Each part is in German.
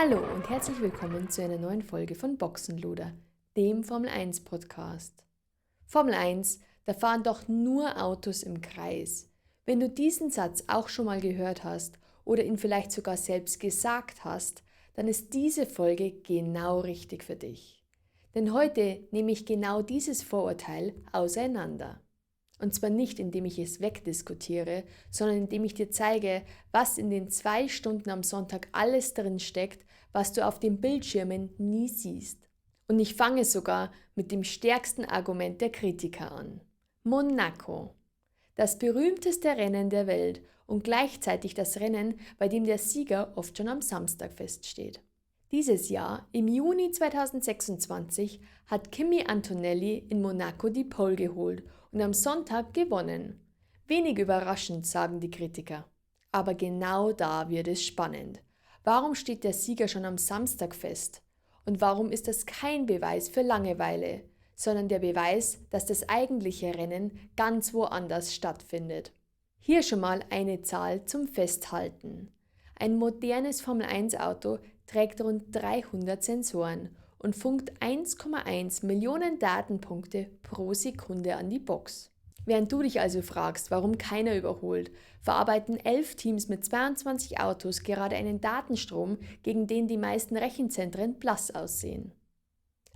Hallo und herzlich willkommen zu einer neuen Folge von Boxenluder, dem Formel 1 Podcast. Formel 1, da fahren doch nur Autos im Kreis. Wenn du diesen Satz auch schon mal gehört hast oder ihn vielleicht sogar selbst gesagt hast, dann ist diese Folge genau richtig für dich. Denn heute nehme ich genau dieses Vorurteil auseinander. Und zwar nicht, indem ich es wegdiskutiere, sondern indem ich dir zeige, was in den 2 Stunden am Sonntag alles drin steckt, was du auf den Bildschirmen nie siehst. Und ich fange sogar mit dem stärksten Argument der Kritiker an. Monaco. Das berühmteste Rennen der Welt und gleichzeitig das Rennen, bei dem der Sieger oft schon am Samstag feststeht. Dieses Jahr, im Juni 2026, hat Kimi Antonelli in Monaco die Pole geholt und am Sonntag gewonnen. Wenig überraschend, sagen die Kritiker. Aber genau da wird es spannend. Warum steht der Sieger schon am Samstag fest? Und warum ist das kein Beweis für Langeweile, sondern der Beweis, dass das eigentliche Rennen ganz woanders stattfindet? Hier schon mal eine Zahl zum Festhalten. Ein modernes Formel-1-Auto trägt rund 300 Sensoren und funkt 1,1 Millionen Datenpunkte pro Sekunde an die Box. Während du dich also fragst, warum keiner überholt, verarbeiten 11 Teams mit 22 Autos gerade einen Datenstrom, gegen den die meisten Rechenzentren blass aussehen.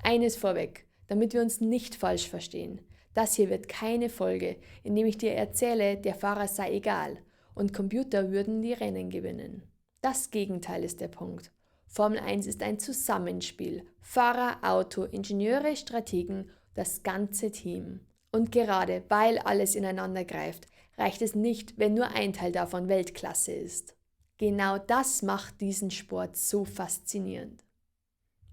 Eines vorweg, damit wir uns nicht falsch verstehen. Das hier wird keine Folge, in dem ich dir erzähle, der Fahrer sei egal und Computer würden die Rennen gewinnen. Das Gegenteil ist der Punkt. Formel 1 ist ein Zusammenspiel. Fahrer, Auto, Ingenieure, Strategen, das ganze Team. Und gerade weil alles ineinander greift, reicht es nicht, wenn nur ein Teil davon Weltklasse ist. Genau das macht diesen Sport so faszinierend.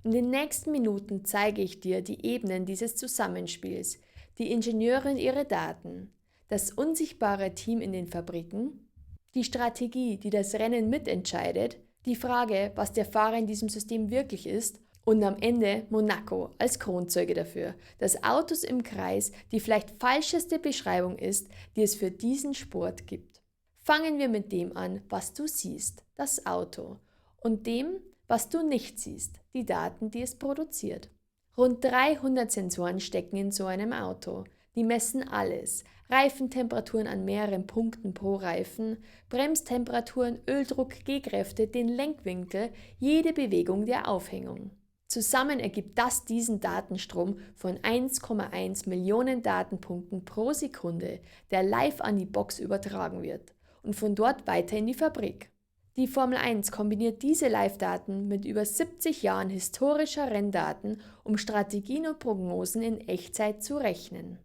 In den nächsten Minuten zeige ich dir die Ebenen dieses Zusammenspiels, die Ingenieure und ihre Daten, das unsichtbare Team in den Fabriken, die Strategie, die das Rennen mitentscheidet, die Frage, was der Fahrer in diesem System wirklich ist und am Ende Monaco als Kronzeuge dafür, dass Autos im Kreis die vielleicht falscheste Beschreibung ist, die es für diesen Sport gibt. Fangen wir mit dem an, was du siehst, das Auto, und dem, was du nicht siehst, die Daten, die es produziert. Rund 300 Sensoren stecken in so einem Auto. Die messen alles. Reifentemperaturen an mehreren Punkten pro Reifen, Bremstemperaturen, Öldruck, Gehkräfte, den Lenkwinkel, jede Bewegung der Aufhängung. Zusammen ergibt das diesen Datenstrom von 1,1 Millionen Datenpunkten pro Sekunde, der live an die Box übertragen wird und von dort weiter in die Fabrik. Die Formel 1 kombiniert diese Live-Daten mit über 70 Jahren historischer Renndaten, um Strategien und Prognosen in Echtzeit zu rechnen.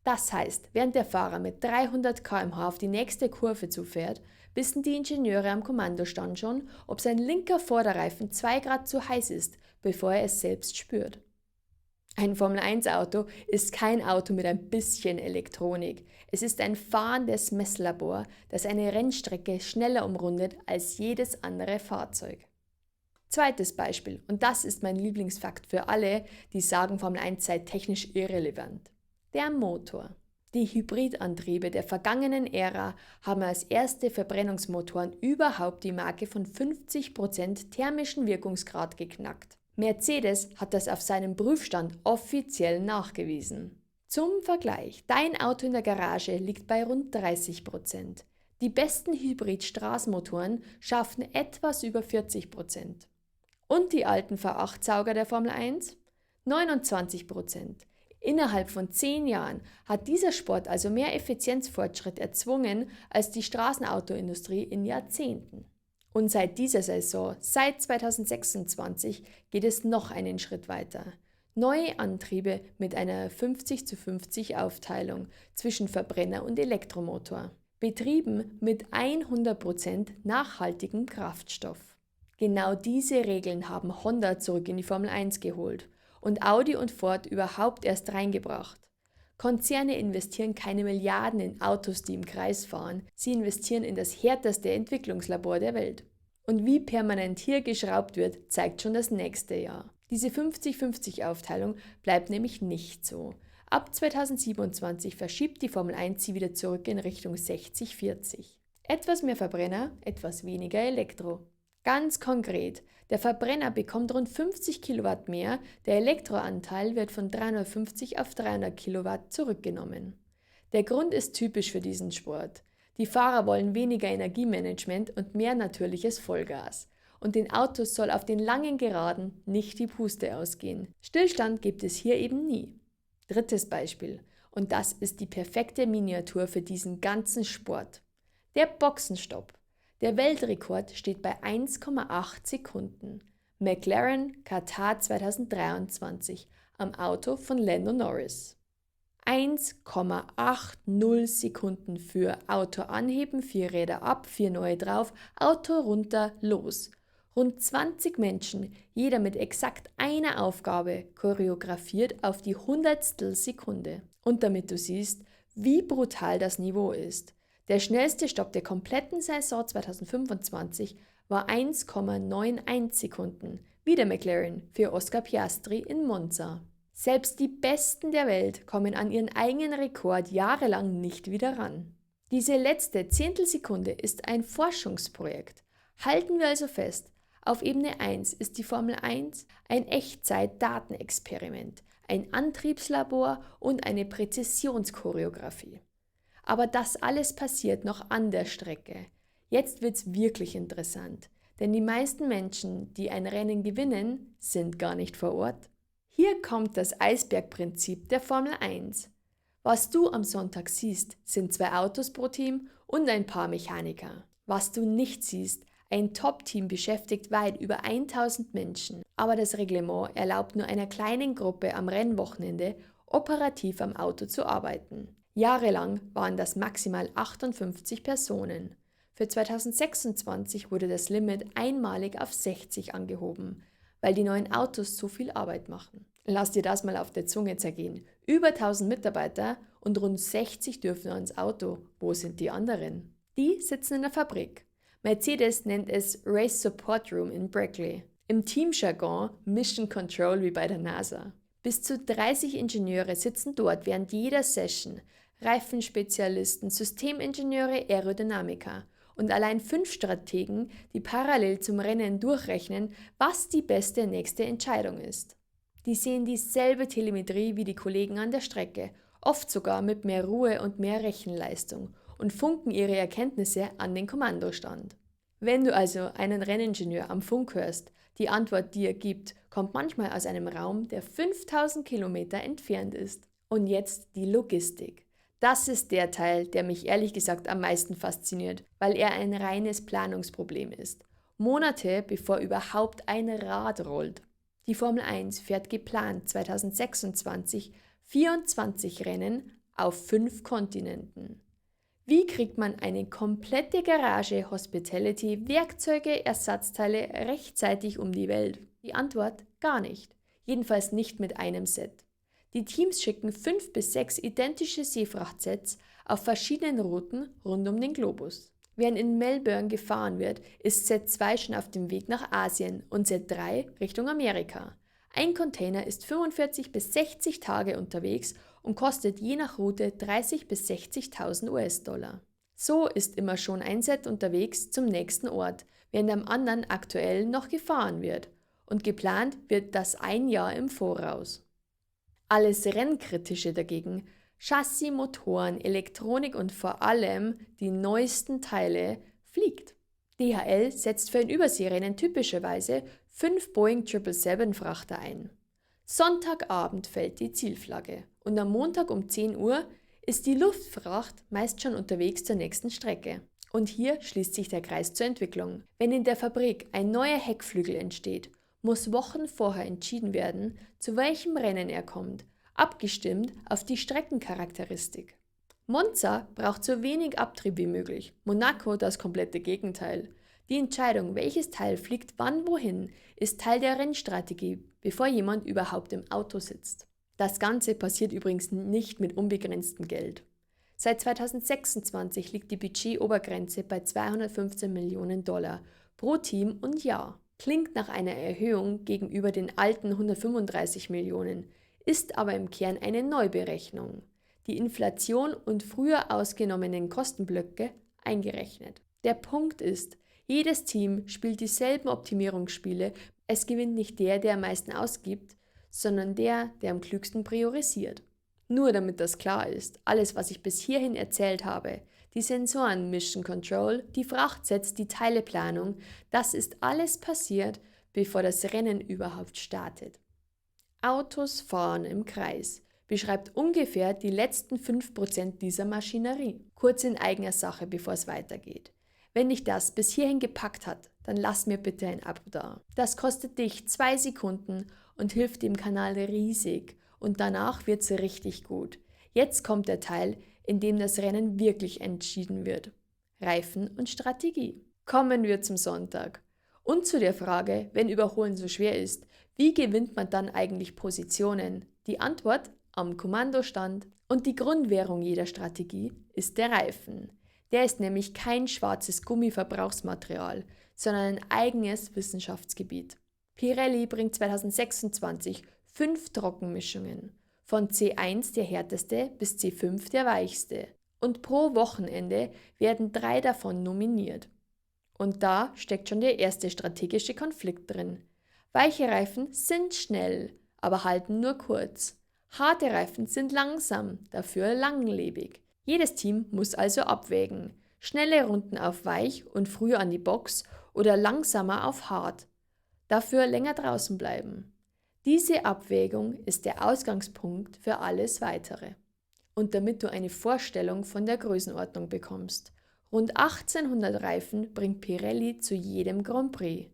Das heißt, während der Fahrer mit 300 km/h auf die nächste Kurve zufährt, wissen die Ingenieure am Kommandostand schon, ob sein linker Vorderreifen 2 Grad zu heiß ist, bevor er es selbst spürt. Ein Formel-1-Auto ist kein Auto mit ein bisschen Elektronik. Es ist ein fahrendes Messlabor, das eine Rennstrecke schneller umrundet als jedes andere Fahrzeug. Zweites Beispiel, und das ist mein Lieblingsfakt für alle, die sagen, Formel 1 sei technisch irrelevant. Der Motor. Die Hybridantriebe der vergangenen Ära haben als erste Verbrennungsmotoren überhaupt die Marke von 50% thermischen Wirkungsgrad geknackt. Mercedes hat das auf seinem Prüfstand offiziell nachgewiesen. Zum Vergleich, dein Auto in der Garage liegt bei rund 30%. Die besten Hybrid-Straßenmotoren schaffen etwas über 40%. Und die alten V8-Sauger der Formel 1? 29%. Innerhalb von 10 Jahren hat dieser Sport also mehr Effizienzfortschritt erzwungen als die Straßenautoindustrie in Jahrzehnten. Und seit dieser Saison, seit 2026, geht es noch einen Schritt weiter. Neue Antriebe mit einer 50:50 Aufteilung zwischen Verbrenner und Elektromotor, betrieben mit 100% nachhaltigem Kraftstoff. Genau diese Regeln haben Honda zurück in die Formel 1 geholt und Audi und Ford überhaupt erst reingebracht. Konzerne investieren keine Milliarden in Autos, die im Kreis fahren. Sie investieren in das härteste Entwicklungslabor der Welt. Und wie permanent hier geschraubt wird, zeigt schon das nächste Jahr. Diese 50:50 Aufteilung bleibt nämlich nicht so. Ab 2027 verschiebt die Formel 1 sie wieder zurück in Richtung 60:40. Etwas mehr Verbrenner, etwas weniger Elektro. Ganz konkret, Der Verbrenner bekommt rund 50 Kilowatt mehr, der Elektroanteil wird von 350 auf 300 Kilowatt zurückgenommen. Der Grund ist typisch für diesen Sport. Die Fahrer wollen weniger Energiemanagement und mehr natürliches Vollgas. Und den Autos soll auf den langen Geraden nicht die Puste ausgehen. Stillstand gibt es hier eben nie. Drittes Beispiel. Und das ist die perfekte Miniatur für diesen ganzen Sport. Der Boxenstopp. Der Weltrekord steht bei 1,8 Sekunden. McLaren Katar 2023 am Auto von Lando Norris. 1,80 Sekunden für Auto anheben, 4 Räder ab, 4 neue drauf, Auto runter, los. Rund 20 Menschen, jeder mit exakt einer Aufgabe, choreografiert auf die Hundertstel Sekunde. Und damit du siehst, wie brutal das Niveau ist. Der schnellste Stopp der kompletten Saison 2025 war 1,91 Sekunden, wie der McLaren für Oscar Piastri in Monza. Selbst die Besten der Welt kommen an ihren eigenen Rekord jahrelang nicht wieder ran. Diese letzte Zehntelsekunde ist ein Forschungsprojekt. Halten wir also fest, auf Ebene 1 ist die Formel 1 ein Echtzeit-Datenexperiment, ein Antriebslabor und eine Präzisionschoreografie. Aber das alles passiert noch an der Strecke. Jetzt wird's wirklich interessant, denn die meisten Menschen, die ein Rennen gewinnen, sind gar nicht vor Ort. Hier kommt das Eisbergprinzip der Formel 1. Was du am Sonntag siehst, sind 2 Autos pro Team und ein paar Mechaniker. Was du nicht siehst, ein Top-Team beschäftigt weit über 1000 Menschen. Aber das Reglement erlaubt nur einer kleinen Gruppe am Rennwochenende operativ am Auto zu arbeiten. Jahrelang waren das maximal 58 Personen. Für 2026 wurde das Limit einmalig auf 60 angehoben, weil die neuen Autos so viel Arbeit machen. Lass dir das mal auf der Zunge zergehen. Über 1000 Mitarbeiter und rund 60 dürfen ans Auto. Wo sind die anderen? Die sitzen in der Fabrik. Mercedes nennt es Race Support Room in Brackley. Im Teamjargon Mission Control wie bei der NASA. Bis zu 30 Ingenieure sitzen dort während jeder Session. Reifenspezialisten, Systemingenieure, Aerodynamiker und allein 5 Strategen, die parallel zum Rennen durchrechnen, was die beste nächste Entscheidung ist. Die sehen dieselbe Telemetrie wie die Kollegen an der Strecke, oft sogar mit mehr Ruhe und mehr Rechenleistung und funken ihre Erkenntnisse an den Kommandostand. Wenn du also einen Renningenieur am Funk hörst, die Antwort, die er gibt, kommt manchmal aus einem Raum, der 5000 Kilometer entfernt ist. Und jetzt die Logistik. Das ist der Teil, der mich ehrlich gesagt am meisten fasziniert, weil er ein reines Planungsproblem ist. Monate bevor überhaupt ein Rad rollt. Die Formel 1 fährt geplant 2026 24 Rennen auf 5 Kontinenten. Wie kriegt man eine komplette Garage, Hospitality, Werkzeuge, Ersatzteile rechtzeitig um die Welt? Die Antwort: gar nicht. Jedenfalls nicht mit einem Set. Die Teams schicken 5 bis 6 identische Seefrachtsets auf verschiedenen Routen rund um den Globus. Während in Melbourne gefahren wird, ist Set 2 schon auf dem Weg nach Asien und Set 3 Richtung Amerika. Ein Container ist 45 bis 60 Tage unterwegs und kostet je nach Route 30 bis 60.000 US-Dollar. So ist immer schon ein Set unterwegs zum nächsten Ort, während am anderen aktuell noch gefahren wird. Und geplant wird das ein Jahr im Voraus. Alles Rennkritische dagegen, Chassis, Motoren, Elektronik und vor allem die neuesten Teile, fliegt. DHL setzt für ein Überseerennen typischerweise 5 Boeing 777 Frachter ein. Sonntagabend fällt die Zielflagge und am Montag um 10 Uhr ist die Luftfracht meist schon unterwegs zur nächsten Strecke. Und hier schließt sich der Kreis zur Entwicklung. Wenn in der Fabrik ein neuer Heckflügel entsteht, muss Wochen vorher entschieden werden, zu welchem Rennen er kommt, abgestimmt auf die Streckencharakteristik. Monza braucht so wenig Abtrieb wie möglich, Monaco das komplette Gegenteil. Die Entscheidung, welches Teil fliegt wann wohin, ist Teil der Rennstrategie, bevor jemand überhaupt im Auto sitzt. Das Ganze passiert übrigens nicht mit unbegrenztem Geld. Seit 2026 liegt die Budgetobergrenze bei 215 Millionen Dollar pro Team und Jahr. Klingt nach einer Erhöhung gegenüber den alten 135 Millionen, ist aber im Kern eine Neuberechnung. Die Inflation und früher ausgenommenen Kostenblöcke eingerechnet. Der Punkt ist, Jedes Team spielt dieselben Optimierungsspiele. Es gewinnt nicht der, der am meisten ausgibt, sondern der, der am klügsten priorisiert. Nur damit das klar ist, alles, was ich bis hierhin erzählt habe, die Sensoren, Mission Control, die Frachtsets, die Teileplanung, das ist alles passiert, bevor das Rennen überhaupt startet. Autos fahren im Kreis beschreibt ungefähr die letzten 5% dieser Maschinerie. Kurz in eigener Sache, bevor es weitergeht. Wenn dich das bis hierhin gepackt hat, dann lass mir bitte ein Abo da. Das kostet dich 2 Sekunden und hilft dem Kanal riesig und danach wird's richtig gut. Jetzt kommt der Teil, in dem das Rennen wirklich entschieden wird. Reifen und Strategie. Kommen wir zum Sonntag. Und zu der Frage, wenn Überholen so schwer ist, wie gewinnt man dann eigentlich Positionen? Die Antwort am Kommandostand. Und die Grundwährung jeder Strategie ist der Reifen. Der ist nämlich kein schwarzes Gummiverbrauchsmaterial, sondern ein eigenes Wissenschaftsgebiet. Pirelli bringt 2026 5 Trockenmischungen, von C1 der härteste bis C5 der weichste. Und pro Wochenende werden 3 davon nominiert. Und da steckt schon der erste strategische Konflikt drin. Weiche Reifen sind schnell, aber halten nur kurz. Harte Reifen sind langsam, dafür langlebig. Jedes Team muss also abwägen. Schnelle Runden auf weich und früher an die Box oder langsamer auf hart. Dafür länger draußen bleiben. Diese Abwägung ist der Ausgangspunkt für alles Weitere. Und damit du eine Vorstellung von der Größenordnung bekommst, rund 1800 Reifen bringt Pirelli zu jedem Grand Prix.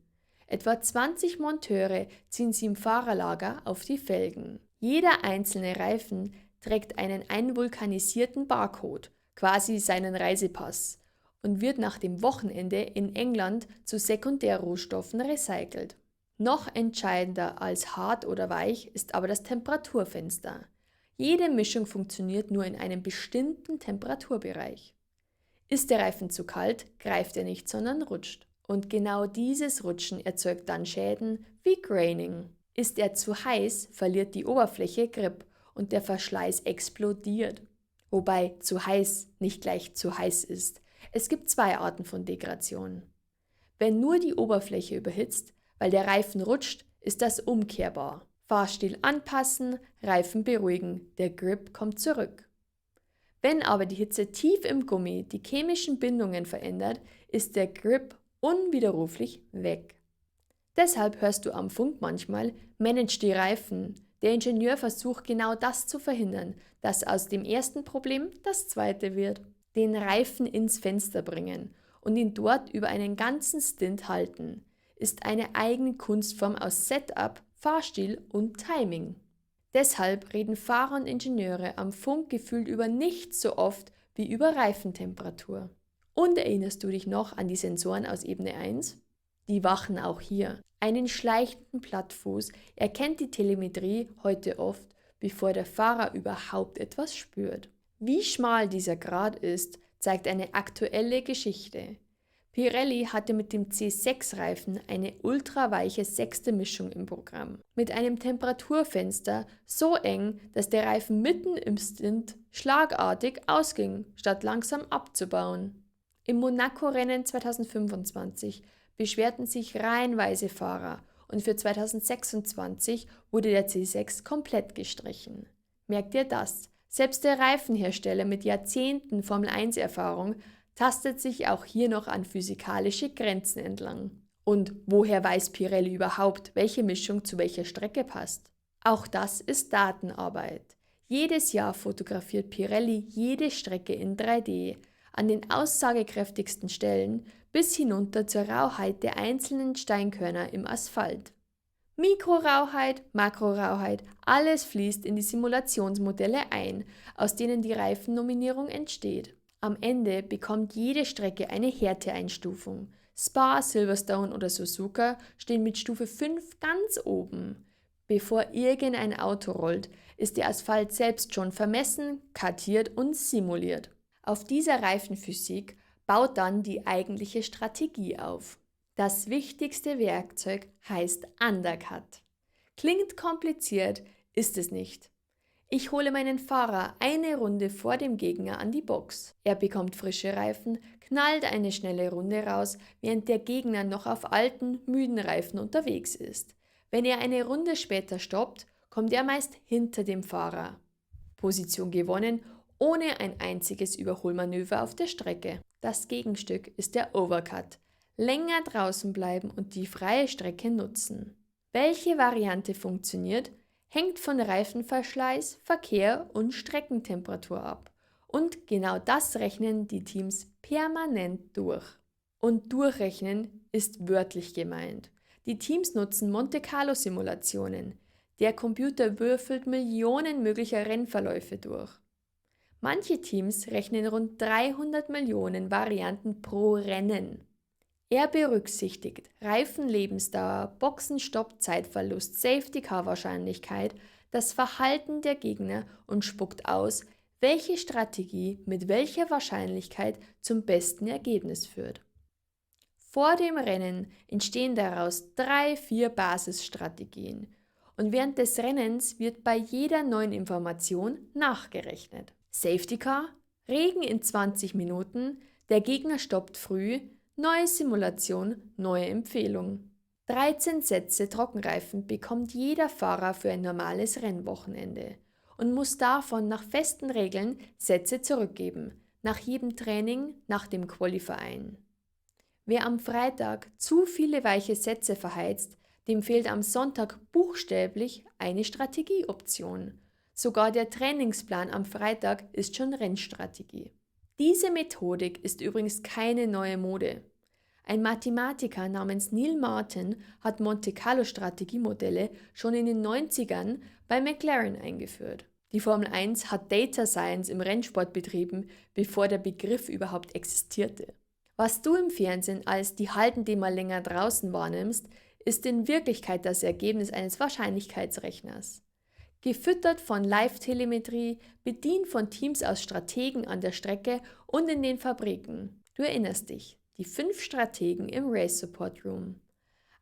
Etwa 20 Monteure ziehen sie im Fahrerlager auf die Felgen. Jeder einzelne Reifen trägt einen einvulkanisierten Barcode, quasi seinen Reisepass, und wird nach dem Wochenende in England zu Sekundärrohstoffen recycelt. Noch entscheidender als hart oder weich ist aber das Temperaturfenster. Jede Mischung funktioniert nur in einem bestimmten Temperaturbereich. Ist der Reifen zu kalt, greift er nicht, sondern rutscht. Und genau dieses Rutschen erzeugt dann Schäden wie Graining. Ist er zu heiß, verliert die Oberfläche Grip und der Verschleiß explodiert. Wobei zu heiß nicht gleich zu heiß ist. Es gibt 2 Arten von Degradation. Wenn nur die Oberfläche überhitzt, weil der Reifen rutscht, ist das umkehrbar. Fahrstil anpassen, Reifen beruhigen, der Grip kommt zurück. Wenn aber die Hitze tief im Gummi die chemischen Bindungen verändert, ist der Grip unwiderruflich weg. Deshalb hörst du am Funk manchmal, manage die Reifen. Der Ingenieur versucht genau das zu verhindern, dass aus dem ersten Problem das zweite wird. Den Reifen ins Fenster bringen und ihn dort über einen ganzen Stint halten, ist eine eigene Kunstform aus Setup, Fahrstil und Timing. Deshalb reden Fahrer und Ingenieure am Funk gefühlt über nichts so oft wie über Reifentemperatur. Und erinnerst du dich noch an die Sensoren aus Ebene 1? Die wachen auch hier. Einen schleichenden Plattfuß erkennt die Telemetrie heute oft, bevor der Fahrer überhaupt etwas spürt. Wie schmal dieser Grat ist, zeigt eine aktuelle Geschichte. Pirelli hatte mit dem C6-Reifen eine ultraweiche 6. Mischung im Programm. Mit einem Temperaturfenster so eng, dass der Reifen mitten im Stint schlagartig ausging, statt langsam abzubauen. Im Monaco-Rennen 2025 beschwerten sich reihenweise Fahrer und für 2026 wurde der C6 komplett gestrichen. Merkt ihr das? Selbst der Reifenhersteller mit Jahrzehnten Formel-1-Erfahrung tastet sich auch hier noch an physikalische Grenzen entlang. Und woher weiß Pirelli überhaupt, welche Mischung zu welcher Strecke passt? Auch das ist Datenarbeit. Jedes Jahr fotografiert Pirelli jede Strecke in 3D, an den aussagekräftigsten Stellen bis hinunter zur Rauheit der einzelnen Steinkörner im Asphalt. Mikrorauheit, Makrorauheit, alles fließt in die Simulationsmodelle ein, aus denen die Reifennominierung entsteht. Am Ende bekommt jede Strecke eine Härteeinstufung. Spa, Silverstone oder Suzuka stehen mit Stufe 5 ganz oben. Bevor irgendein Auto rollt, ist der Asphalt selbst schon vermessen, kartiert und simuliert. Auf dieser Reifenphysik baut dann die eigentliche Strategie auf. Das wichtigste Werkzeug heißt Undercut. Klingt kompliziert, ist es nicht. Ich hole meinen Fahrer eine Runde vor dem Gegner an die Box. Er bekommt frische Reifen, knallt eine schnelle Runde raus, während der Gegner noch auf alten, müden Reifen unterwegs ist. Wenn er eine Runde später stoppt, kommt er meist hinter dem Fahrer. Position gewonnen, ohne ein einziges Überholmanöver auf der Strecke. Das Gegenstück ist der Overcut. Länger draußen bleiben und die freie Strecke nutzen. Welche Variante funktioniert, hängt von Reifenverschleiß, Verkehr und Streckentemperatur ab. Und genau das rechnen die Teams permanent durch. Und durchrechnen ist wörtlich gemeint. Die Teams nutzen Monte-Carlo-Simulationen. Der Computer würfelt Millionen möglicher Rennverläufe durch. Manche Teams rechnen rund 300 Millionen Varianten pro Rennen. Er berücksichtigt Reifenlebensdauer, Boxenstopp, Zeitverlust, Safety-Car-Wahrscheinlichkeit, das Verhalten der Gegner und spuckt aus, welche Strategie mit welcher Wahrscheinlichkeit zum besten Ergebnis führt. Vor dem Rennen entstehen daraus 3-4 Basisstrategien und während des Rennens wird bei jeder neuen Information nachgerechnet. Safety Car, Regen in 20 Minuten, der Gegner stoppt früh, neue Simulation, neue Empfehlung. 13 Sätze Trockenreifen bekommt jeder Fahrer für ein normales Rennwochenende und muss davon nach festen Regeln Sätze zurückgeben, nach jedem Training, nach dem Qualifying. Wer am Freitag zu viele weiche Sätze verheizt, dem fehlt am Sonntag buchstäblich eine Strategieoption. Sogar der Trainingsplan am Freitag ist schon Rennstrategie. Diese Methodik ist übrigens keine neue Mode. Ein Mathematiker namens Neil Martin hat Monte-Carlo-Strategiemodelle schon in den 90ern bei McLaren eingeführt. Die Formel 1 hat Data Science im Rennsport betrieben, bevor der Begriff überhaupt existierte. Was du im Fernsehen als die halten die mal länger draußen wahrnimmst, ist in Wirklichkeit das Ergebnis eines Wahrscheinlichkeitsrechners. Gefüttert von Live-Telemetrie, bedient von Teams aus Strategen an der Strecke und in den Fabriken. Du erinnerst dich, die 5 Strategen im Race Support Room.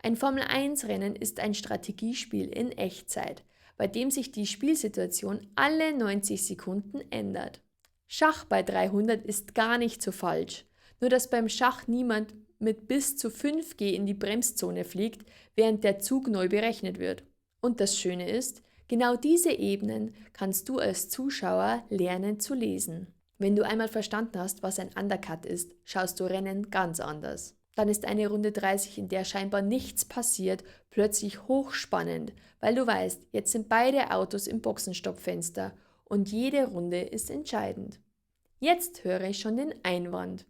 Ein Formel-1-Rennen ist ein Strategiespiel in Echtzeit, bei dem sich die Spielsituation alle 90 Sekunden ändert. Schach bei 300 ist gar nicht so falsch, nur dass beim Schach niemand mit bis zu 5G in die Bremszone fliegt, während der Zug neu berechnet wird. Und das Schöne ist, genau diese Ebenen kannst du als Zuschauer lernen zu lesen. Wenn du einmal verstanden hast, was ein Undercut ist, schaust du Rennen ganz anders. Dann ist eine Runde 30, in der scheinbar nichts passiert, plötzlich hochspannend, weil du weißt, jetzt sind beide Autos im Boxenstoppfenster und jede Runde ist entscheidend. Jetzt höre ich schon den Einwand.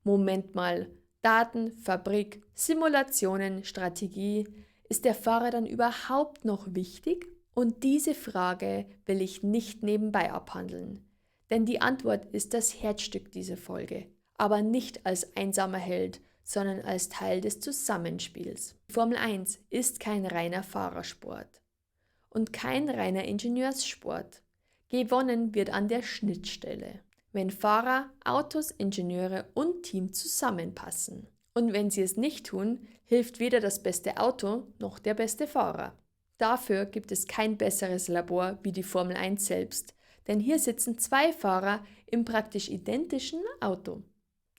Moment mal, Daten, Fabrik, Simulationen, Strategie, ist der Fahrer dann überhaupt noch wichtig? Und diese Frage will ich nicht nebenbei abhandeln, denn die Antwort ist das Herzstück dieser Folge, aber nicht als einsamer Held, sondern als Teil des Zusammenspiels. Formel 1 ist kein reiner Fahrersport und kein reiner Ingenieurssport. Gewonnen wird an der Schnittstelle, wenn Fahrer, Autos, Ingenieure und Team zusammenpassen. Und wenn sie es nicht tun, hilft weder das beste Auto noch der beste Fahrer. Dafür gibt es kein besseres Labor wie die Formel 1 selbst, denn hier sitzen 2 Fahrer im praktisch identischen Auto.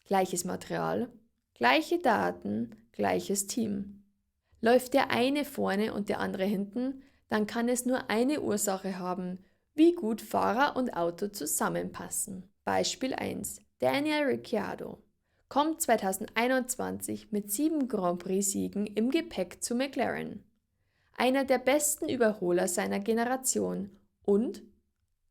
Gleiches Material, gleiche Daten, gleiches Team. Läuft der eine vorne und der andere hinten, dann kann es nur eine Ursache haben, wie gut Fahrer und Auto zusammenpassen. Beispiel 1. Daniel Ricciardo kommt 2021 mit 7 Grand Prix-Siegen im Gepäck zu McLaren. Einer der besten Überholer seiner Generation und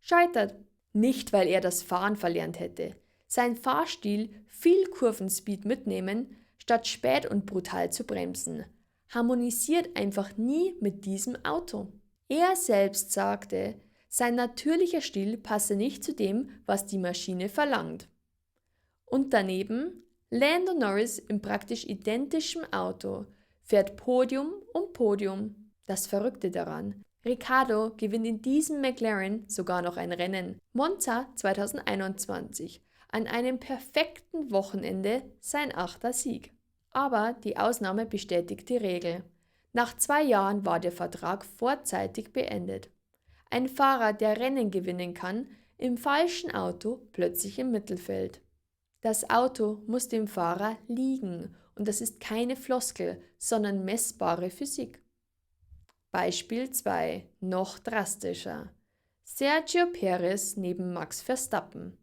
scheitert. Nicht, weil er das Fahren verlernt hätte. Sein Fahrstil, viel Kurvenspeed mitnehmen, statt spät und brutal zu bremsen, harmonisiert einfach nie mit diesem Auto. Er selbst sagte, sein natürlicher Stil passe nicht zu dem, was die Maschine verlangt. Und daneben, Lando Norris im praktisch identischen Auto fährt Podium um Podium. Das Verrückte daran, Ricciardo gewinnt in diesem McLaren sogar noch ein Rennen. Monza 2021, an einem perfekten Wochenende sein 8. Sieg. Aber die Ausnahme bestätigt die Regel. Nach 2 Jahren war der Vertrag vorzeitig beendet. Ein Fahrer, der Rennen gewinnen kann, im falschen Auto plötzlich im Mittelfeld. Das Auto muss dem Fahrer liegen und das ist keine Floskel, sondern messbare Physik. Beispiel 2, noch drastischer. Sergio Perez neben Max Verstappen.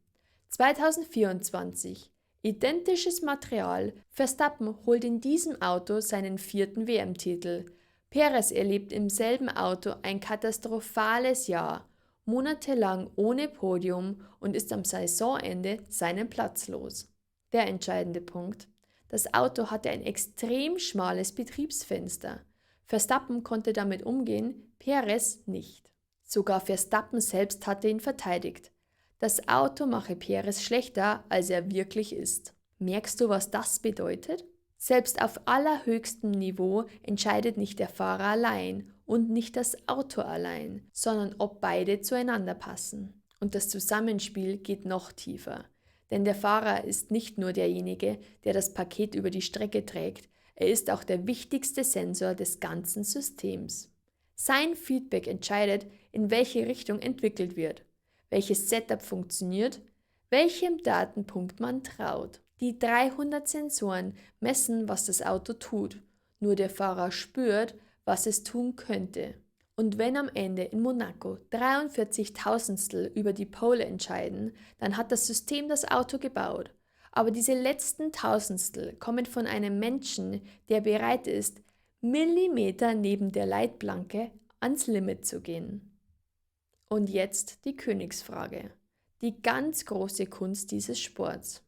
2024. Identisches Material. Verstappen holt in diesem Auto seinen 4. WM-Titel. Perez erlebt im selben Auto ein katastrophales Jahr, monatelang ohne Podium und ist am Saisonende seinen Platz los. Der entscheidende Punkt. Das Auto hatte ein extrem schmales Betriebsfenster. Verstappen konnte damit umgehen, Perez nicht. Sogar Verstappen selbst hatte ihn verteidigt. Das Auto mache Perez schlechter, als er wirklich ist. Merkst du, was das bedeutet? Selbst auf allerhöchstem Niveau entscheidet nicht der Fahrer allein und nicht das Auto allein, sondern ob beide zueinander passen. Und das Zusammenspiel geht noch tiefer. Denn der Fahrer ist nicht nur derjenige, der das Paket über die Strecke trägt, er ist auch der wichtigste Sensor des ganzen Systems. Sein Feedback entscheidet, in welche Richtung entwickelt wird, welches Setup funktioniert, welchem Datenpunkt man traut. Die 300 Sensoren messen, was das Auto tut, nur der Fahrer spürt, was es tun könnte. Und wenn am Ende in Monaco 43.000stel über die Pole entscheiden, dann hat das System das Auto gebaut. Aber diese letzten Tausendstel kommen von einem Menschen, der bereit ist, Millimeter neben der Leitplanke ans Limit zu gehen. Und jetzt die Königsfrage, die ganz große Kunst dieses Sports.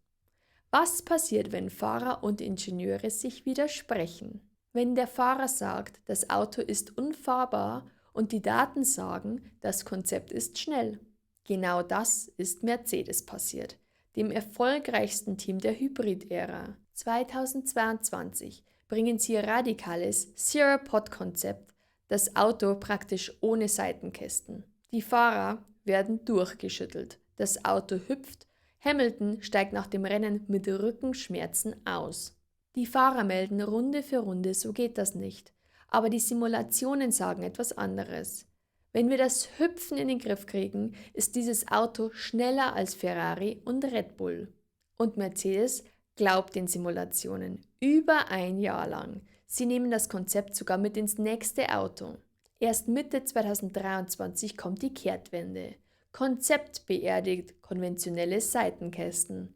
Was passiert, wenn Fahrer und Ingenieure sich widersprechen? Wenn der Fahrer sagt, das Auto ist unfahrbar und die Daten sagen, das Konzept ist schnell. Genau das ist Mercedes passiert, dem erfolgreichsten Team der Hybrid-Ära. 2022 bringen sie ihr radikales Zero-Pod-Konzept, das Auto praktisch ohne Seitenkästen. Die Fahrer werden durchgeschüttelt, das Auto hüpft, Hamilton steigt nach dem Rennen mit Rückenschmerzen aus. Die Fahrer melden Runde für Runde, so geht das nicht. Aber die Simulationen sagen etwas anderes. Wenn wir das Hüpfen in den Griff kriegen, ist dieses Auto schneller als Ferrari und Red Bull. Und Mercedes glaubt den Simulationen über ein Jahr lang. Sie nehmen das Konzept sogar mit ins nächste Auto. Erst Mitte 2023 kommt die Kehrtwende. Konzept beerdigt konventionelle Seitenkästen.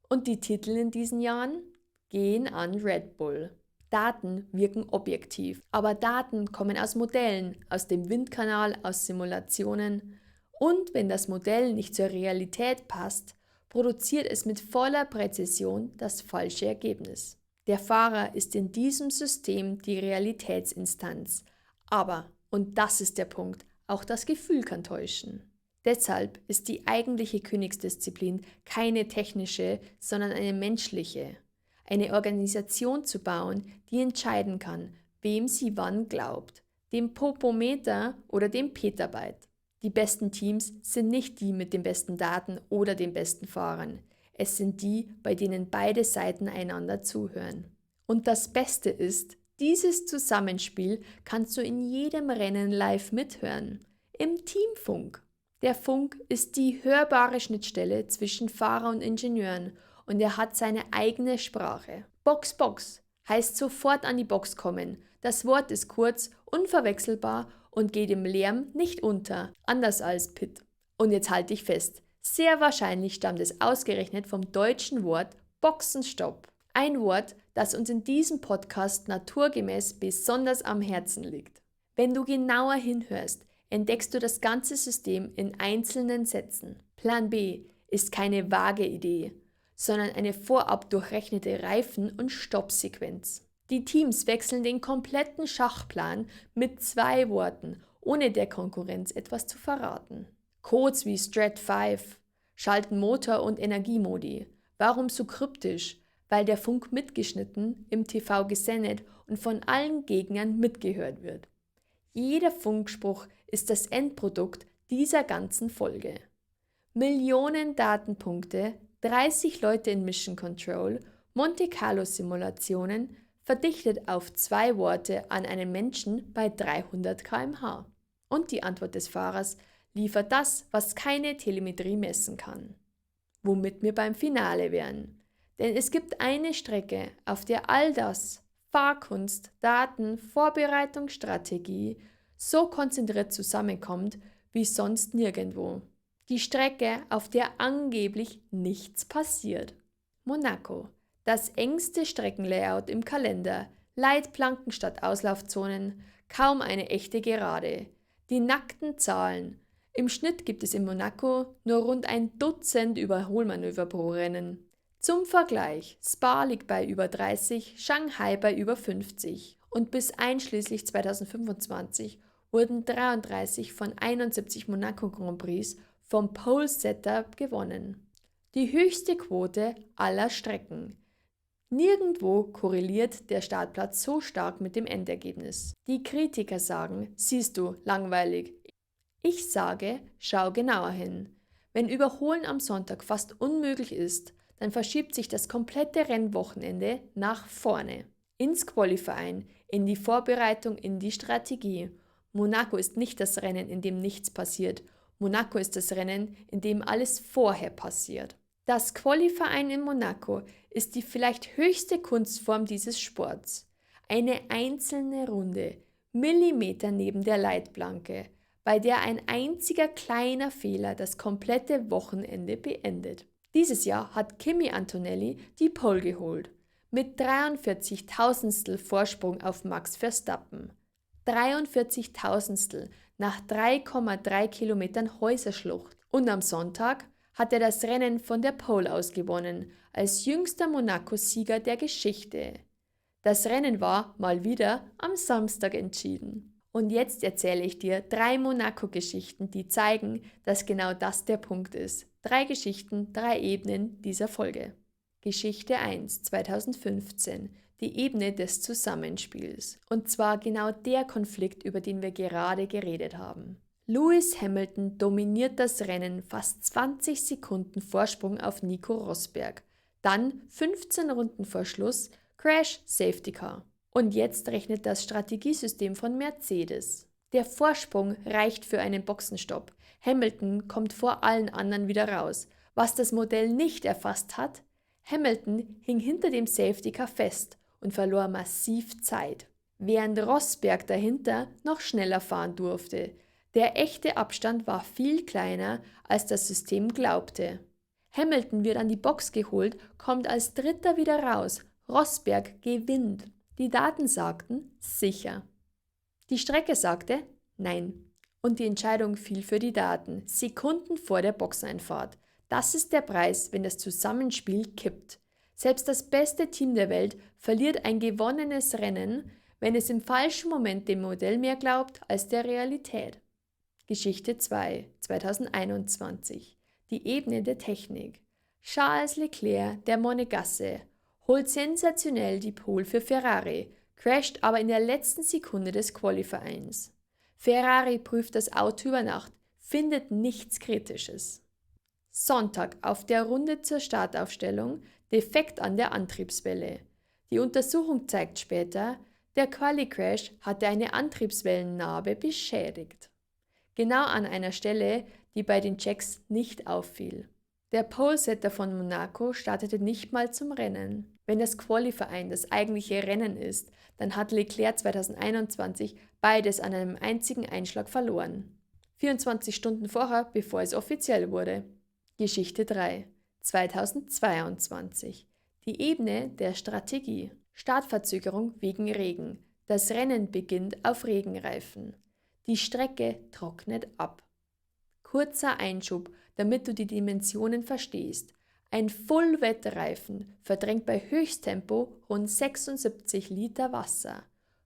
Und die Titel in diesen Jahren gehen an Red Bull. Daten wirken objektiv, aber Daten kommen aus Modellen, aus dem Windkanal, aus Simulationen. Und wenn das Modell nicht zur Realität passt, produziert es mit voller Präzision das falsche Ergebnis. Der Fahrer ist in diesem System die Realitätsinstanz. Aber, und das ist der Punkt, auch das Gefühl kann täuschen. Deshalb ist die eigentliche Königsdisziplin keine technische, sondern eine menschliche. Eine Organisation zu bauen, die entscheiden kann, wem sie wann glaubt, dem Popometer oder dem Petabyte. Die besten Teams sind nicht die mit den besten Daten oder den besten Fahrern. Es sind die, bei denen beide Seiten einander zuhören. Und das Beste ist, dieses Zusammenspiel kannst du in jedem Rennen live mithören. Im Teamfunk. Der Funk ist die hörbare Schnittstelle zwischen Fahrer und Ingenieuren und er hat seine eigene Sprache. Box, Box heißt sofort an die Box kommen. Das Wort ist kurz, unverwechselbar und geht im Lärm nicht unter, anders als Pit. Und jetzt halte ich fest, sehr wahrscheinlich stammt es ausgerechnet vom deutschen Wort Boxenstopp. Ein Wort, das uns in diesem Podcast naturgemäß besonders am Herzen liegt. Wenn du genauer hinhörst, entdeckst du das ganze System in einzelnen Sätzen. Plan B ist keine vage Idee, sondern eine vorab durchrechnete Reifen- und Stoppsequenz. Die Teams wechseln den kompletten Schachplan mit 2 Worten, ohne der Konkurrenz etwas zu verraten. Codes wie Strat 5 schalten Motor- und Energiemodi. Warum so kryptisch? Weil der Funk mitgeschnitten, im TV gesendet und von allen Gegnern mitgehört wird. Jeder Funkspruch ist das Endprodukt dieser ganzen Folge. Millionen Datenpunkte, 30 Leute in Mission Control, Monte Carlo Simulationen, verdichtet auf 2 Worte an einen Menschen bei 300 km/h. Und die Antwort des Fahrers liefert das, was keine Telemetrie messen kann. Womit wir beim Finale wären. Denn es gibt eine Strecke, auf der all das, Fahrkunst, Daten, Vorbereitung, Strategie, so konzentriert zusammenkommt wie sonst nirgendwo. Die Strecke, auf der angeblich nichts passiert. Monaco. Das engste Streckenlayout im Kalender. Leitplanken statt Auslaufzonen. Kaum eine echte Gerade. Die nackten Zahlen. Im Schnitt gibt es in Monaco nur rund ein Dutzend Überholmanöver pro Rennen. Zum Vergleich, Spa liegt bei über 30, Shanghai bei über 50 und bis einschließlich 2025 wurden 33 von 71 Monaco Grand Prix vom Pole-Setter gewonnen. Die höchste Quote aller Strecken. Nirgendwo korreliert der Startplatz so stark mit dem Endergebnis. Die Kritiker sagen, siehst du, langweilig. Ich sage, schau genauer hin. Wenn Überholen am Sonntag fast unmöglich ist, dann verschiebt sich das komplette Rennwochenende nach vorne. Ins Qualifying, in die Vorbereitung, in die Strategie. Monaco ist nicht das Rennen, in dem nichts passiert. Monaco ist das Rennen, in dem alles vorher passiert. Das Qualifying in Monaco ist die vielleicht höchste Kunstform dieses Sports. Eine einzelne Runde, Millimeter neben der Leitplanke, bei der ein einziger kleiner Fehler das komplette Wochenende beendet. Dieses Jahr hat Kimi Antonelli die Pole geholt, mit 43 Tausendstel Vorsprung auf Max Verstappen. 43 Tausendstel nach 3,3 Kilometern Häuserschlucht. Und am Sonntag hat er das Rennen von der Pole aus gewonnen, als jüngster Monaco-Sieger der Geschichte. Das Rennen war mal wieder am Samstag entschieden. Und jetzt erzähle ich dir 3 Monaco-Geschichten, die zeigen, dass genau das der Punkt ist. 3 Geschichten, 3 Ebenen dieser Folge. Geschichte 1, 2015, die Ebene des Zusammenspiels. Und zwar genau der Konflikt, über den wir gerade geredet haben. Lewis Hamilton dominiert das Rennen, fast 20 Sekunden Vorsprung auf Nico Rosberg. Dann 15 Runden vor Schluss, Crash, Safety Car. Und jetzt rechnet das Strategiesystem von Mercedes. Der Vorsprung reicht für einen Boxenstopp. Hamilton kommt vor allen anderen wieder raus. Was das Modell nicht erfasst hat: Hamilton hing hinter dem Safety Car fest und verlor massiv Zeit, während Rosberg dahinter noch schneller fahren durfte. Der echte Abstand war viel kleiner, als das System glaubte. Hamilton wird an die Box geholt, kommt als Dritter wieder raus. Rosberg gewinnt. Die Daten sagten sicher. Die Strecke sagte nein. Und die Entscheidung fiel für die Daten, Sekunden vor der Boxeneinfahrt. Das ist der Preis, wenn das Zusammenspiel kippt. Selbst das beste Team der Welt verliert ein gewonnenes Rennen, wenn es im falschen Moment dem Modell mehr glaubt als der Realität. Geschichte 2, 2021. Die Ebene der Technik. Charles Leclerc, der Monegasse, holt sensationell die Pole für Ferrari, crasht aber in der letzten Sekunde des Qualifyings. Ferrari prüft das Auto über Nacht, findet nichts Kritisches. Sonntag auf der Runde zur Startaufstellung, Defekt an der Antriebswelle. Die Untersuchung zeigt später, der Quali-Crash hatte eine Antriebswellennarbe beschädigt. Genau an einer Stelle, die bei den Checks nicht auffiel. Der Pole-Setter von Monaco startete nicht mal zum Rennen. Wenn das Qualifying das eigentliche Rennen ist, dann hat Leclerc 2021 beides an einem einzigen Einschlag verloren. 24 Stunden vorher, bevor es offiziell wurde. Geschichte 3, 2022. Die Ebene der Strategie. Startverzögerung wegen Regen. Das Rennen beginnt auf Regenreifen. Die Strecke trocknet ab. Kurzer Einschub, damit du die Dimensionen verstehst. Ein Full-Wet-Reifen verdrängt bei Höchsttempo rund 76 Liter Wasser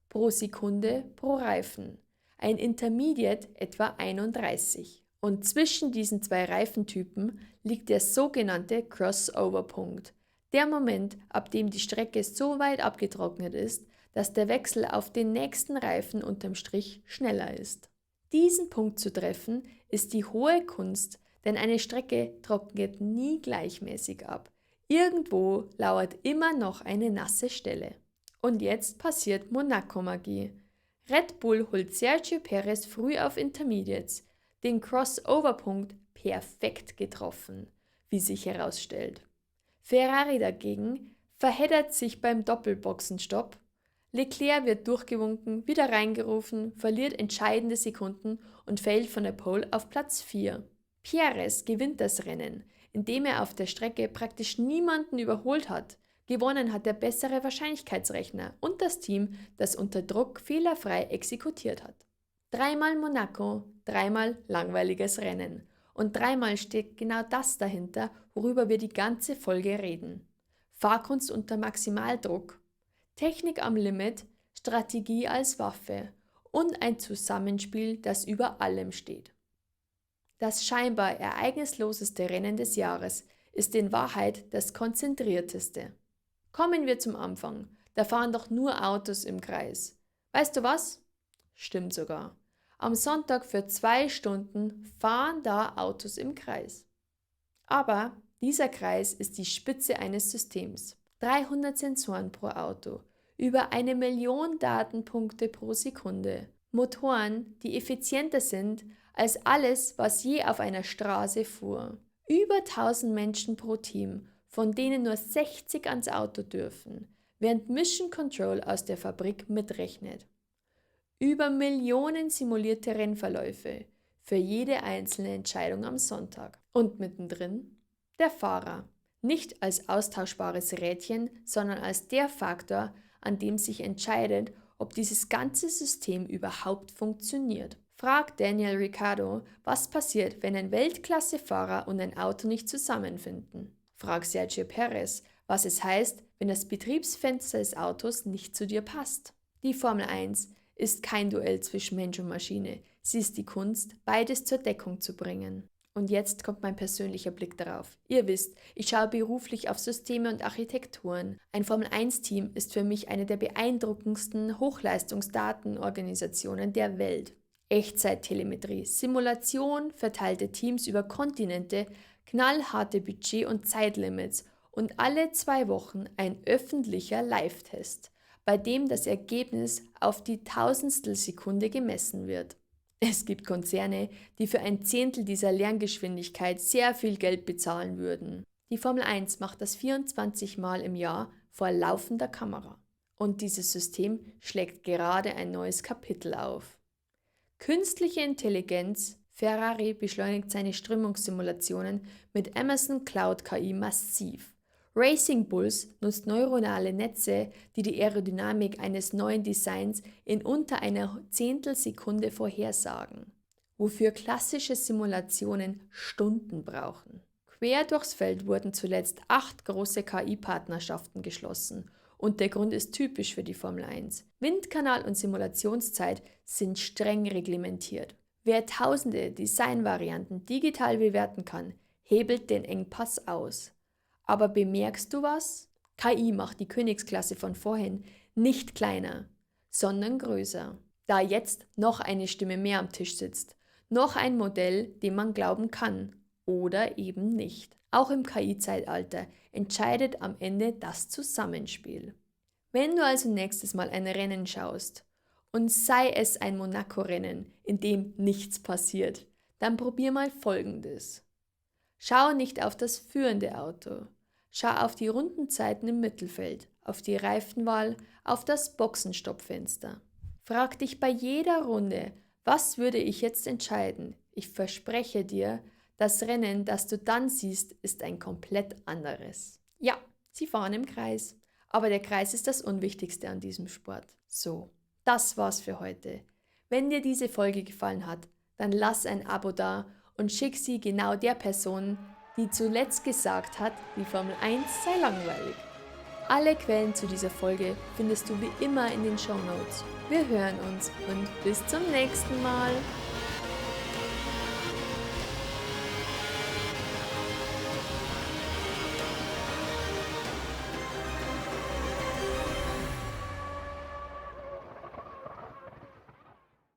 pro Sekunde pro Reifen. Ein Intermediate etwa 31. Und zwischen diesen 2 Reifentypen liegt der sogenannte Crossover-Punkt. Der Moment, ab dem die Strecke so weit abgetrocknet ist, dass der Wechsel auf den nächsten Reifen unterm Strich schneller ist. Diesen Punkt zu treffen, ist die hohe Kunst, denn eine Strecke trocknet nie gleichmäßig ab. Irgendwo lauert immer noch eine nasse Stelle. Und jetzt passiert Monaco-Magie. Red Bull holt Sergio Perez früh auf Intermediates, den Crossover-Punkt perfekt getroffen, wie sich herausstellt. Ferrari dagegen verheddert sich beim Doppelboxenstopp, Leclerc wird durchgewunken, wieder reingerufen, verliert entscheidende Sekunden und fällt von der Pole auf Platz 4. Perez gewinnt das Rennen, indem er auf der Strecke praktisch niemanden überholt hat. Gewonnen hat der bessere Wahrscheinlichkeitsrechner und das Team, das unter Druck fehlerfrei exekutiert hat. 3-mal Monaco, 3-mal langweiliges Rennen. Und 3-mal steht genau das dahinter, worüber wir die ganze Folge reden. Fahrkunst unter Maximaldruck, Technik am Limit, Strategie als Waffe und ein Zusammenspiel, das über allem steht. Das scheinbar ereignisloseste Rennen des Jahres ist in Wahrheit das konzentrierteste. Kommen wir zum Anfang. Da fahren doch nur Autos im Kreis. Weißt du was? Stimmt sogar. Am Sonntag für 2 Stunden fahren da Autos im Kreis. Aber dieser Kreis ist die Spitze eines Systems. 300 Sensoren pro Auto, über 1 Million Datenpunkte pro Sekunde, Motoren, die effizienter sind als alles, was je auf einer Straße fuhr. Über 1000 Menschen pro Team, von denen nur 60 ans Auto dürfen, während Mission Control aus der Fabrik mitrechnet. Über Millionen simulierte Rennverläufe für jede einzelne Entscheidung am Sonntag. Und mittendrin der Fahrer. Nicht als austauschbares Rädchen, sondern als der Faktor, an dem sich entscheidet, ob dieses ganze System überhaupt funktioniert. Fragt Daniel Ricciardo, was passiert, wenn ein Weltklassefahrer und ein Auto nicht zusammenfinden. Frag Sergio Perez, was es heißt, wenn das Betriebsfenster des Autos nicht zu dir passt. Die Formel 1 ist kein Duell zwischen Mensch und Maschine. Sie ist die Kunst, beides zur Deckung zu bringen. Und jetzt kommt mein persönlicher Blick darauf. Ihr wisst, ich schaue beruflich auf Systeme und Architekturen. Ein Formel-1-Team ist für mich eine der beeindruckendsten Hochleistungsdatenorganisationen der Welt. Echtzeittelemetrie, Simulation, verteilte Teams über Kontinente, knallharte Budget- und Zeitlimits und alle 2 Wochen ein öffentlicher Live-Test, bei dem das Ergebnis auf die Tausendstelsekunde gemessen wird. Es gibt Konzerne, die für ein Zehntel dieser Lerngeschwindigkeit sehr viel Geld bezahlen würden. Die Formel 1 macht das 24 Mal im Jahr vor laufender Kamera. Und dieses System schlägt gerade ein neues Kapitel auf. Künstliche Intelligenz. Ferrari beschleunigt seine Strömungssimulationen mit Amazon Cloud KI massiv. Racing Bulls nutzt neuronale Netze, die die Aerodynamik eines neuen Designs in unter einer Zehntelsekunde vorhersagen, wofür klassische Simulationen Stunden brauchen. Quer durchs Feld wurden zuletzt 8 große KI-Partnerschaften geschlossen und der Grund ist typisch für die Formel 1. Windkanal und Simulationszeit sind streng reglementiert. Wer tausende Designvarianten digital bewerten kann, hebelt den Engpass aus. Aber bemerkst du was? KI macht die Königsklasse von vorhin nicht kleiner, sondern größer. Da jetzt noch eine Stimme mehr am Tisch sitzt, noch ein Modell, dem man glauben kann oder eben nicht. Auch im KI-Zeitalter entscheidet am Ende das Zusammenspiel. Wenn du also nächstes Mal ein Rennen schaust, und sei es ein Monaco-Rennen, in dem nichts passiert, dann probier mal Folgendes. Schau nicht auf das führende Auto. Schau auf die Rundenzeiten im Mittelfeld, auf die Reifenwahl, auf das Boxenstoppfenster. Frag dich bei jeder Runde, was würde ich jetzt entscheiden? Ich verspreche dir, das Rennen, das du dann siehst, ist ein komplett anderes. Ja, sie fahren im Kreis, aber der Kreis ist das Unwichtigste an diesem Sport. So, das war's für heute. Wenn dir diese Folge gefallen hat, dann lass ein Abo da und schick sie genau der Person, die zuletzt gesagt hat, die Formel 1 sei langweilig. Alle Quellen zu dieser Folge findest du wie immer in den Shownotes. Wir hören uns und bis zum nächsten Mal.